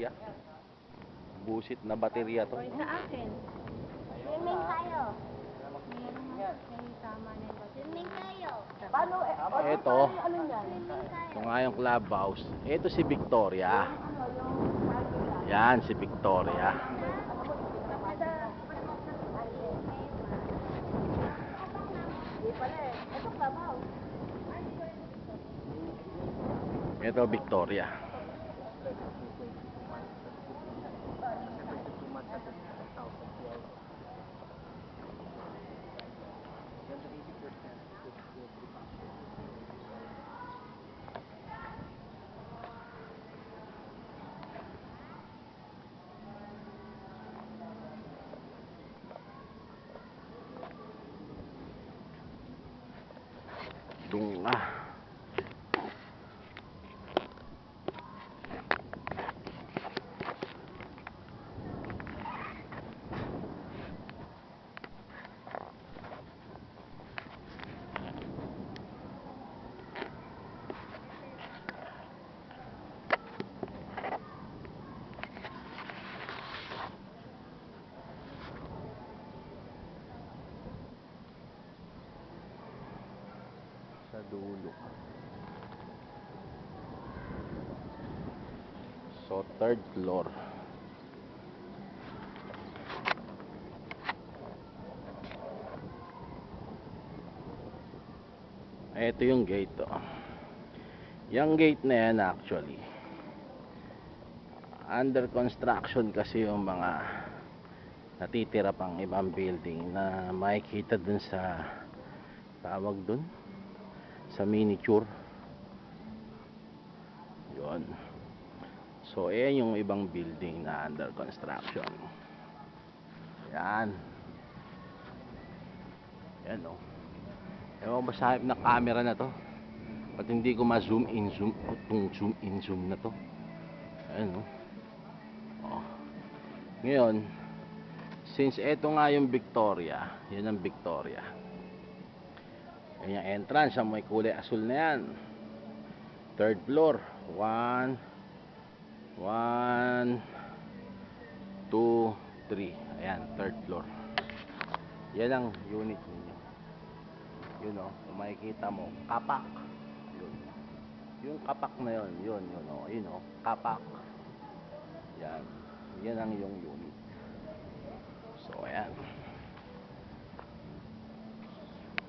baterya. Busit na baterya to. Sa akin. Swimming tayo. Tama na ito. Swimming tayo. Paano Ito, Swimming tayo. ito nga yung clubhouse. Ito si Victoria. Yan, si Victoria. Ito Victoria. Dunga. Sa dulo. So, third floor. Ito yung gate to. Yung gate na yan actually under construction kasi yung mga natitira pang ibang building na makikita dun sa tawag dun sa miniature yun. So ayan yung ibang building na under construction. Yan. Yan o. Ewan ba sa na camera na to, ba't hindi ko ma-zoom in zoom itong zoom in zoom na to. Ayan o. Oh. Ngayon, since eto nga yung Victoria, yun ang Victoria. Yan yung entrance, ang may kulay asul na yan. Third floor. 1 2 3. Ayan, third floor. Yan ang unit ninyo. Yun o, kung makikita mo, kapak. Yun. Yung kapak na yun, yun o, yun o, kapak. Yan. Yan ang yung unit. So, ayan.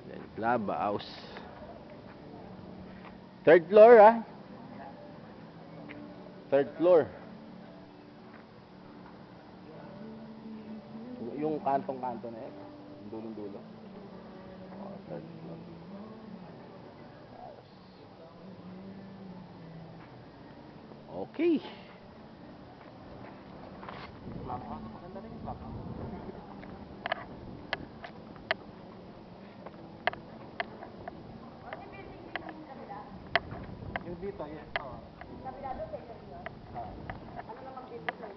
Then, clubhouse. Third floor, ah. Third floor. Yung kantong-kanto na yun. Dulong-dulo. Oh, third floor. Okay. Maganda rin yung clubhouse. Yung dito, yes. Kabila doon sa interior. Ano namang dito sir?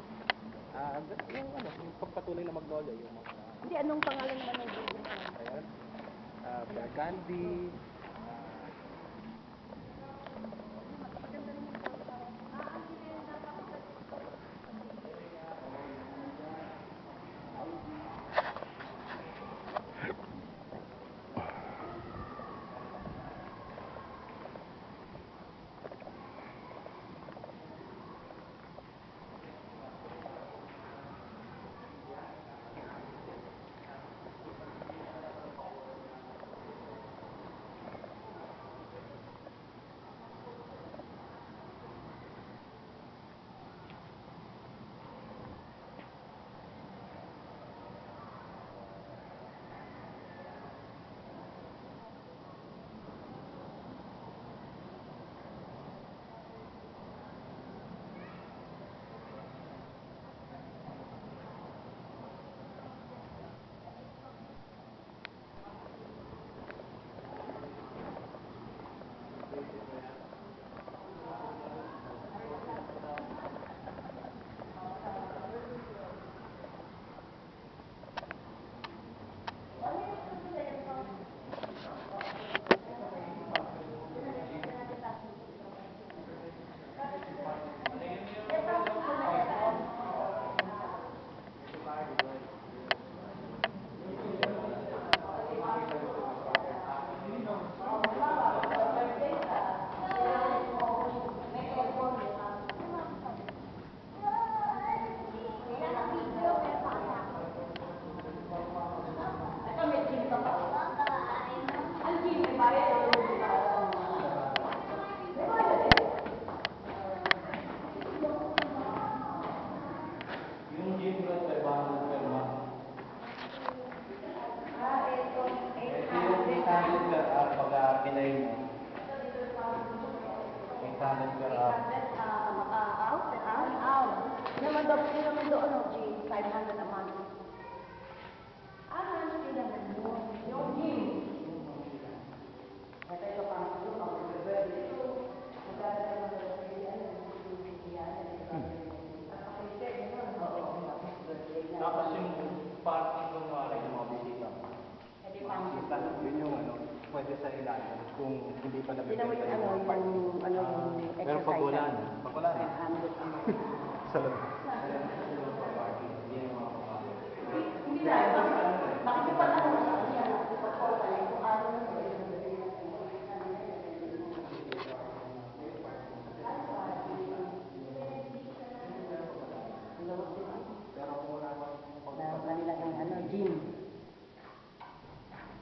Yung pagpatuloy na Magnolia, yung mga... Hindi, anong pangalan naman ng building? Ayan. Bergandi. Out, out. Hindi naman doon, G, 500 a month. Hindi naman doon. Yung G. Ito yung pang-tulong, pang-birthday dito. Magdadala naman doon sa yan. Tapos yung parking ng mga bisita. Hindi pang Yun yung pwede sa ilalim kung hindi pa Hindi naman yung Pero pag wala na, 500 a month. sa loob. Hindi na, bakit pa lang ako sa kanya? Kung ano na gym.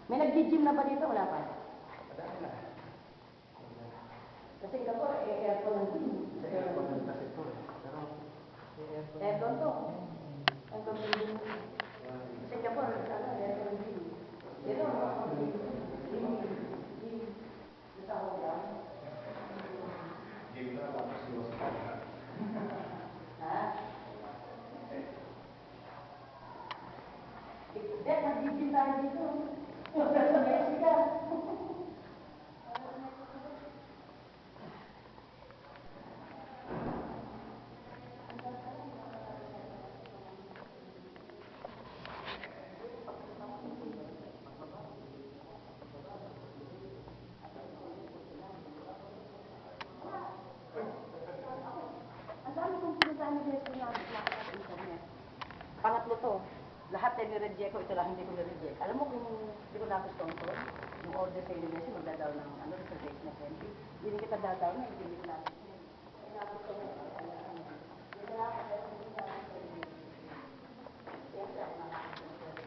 May nag-gym na ba dito? Wala pa? Kasi ito po, aircon ng gym. Aircon to. Aircon ng gym. Kasi ito po, aircon ng gym. Ito, gym. Ito ako ba? Ha? Dek, nag-gym tayo dito. Jessica. Ang dami kong pinuntahan ni Jessica na internet. Pangatlo to. Lahat ay nireject ko, ito lang hindi ko nireject. Alam mo kung hindi ko nagustuhan to, yung order sa Indonesia, magdadaw ng reservation na 20. Hindi kita dadaw na, hindi ko natin. Nagustuhan ko. Hindi ko natin. Hindi ko natin.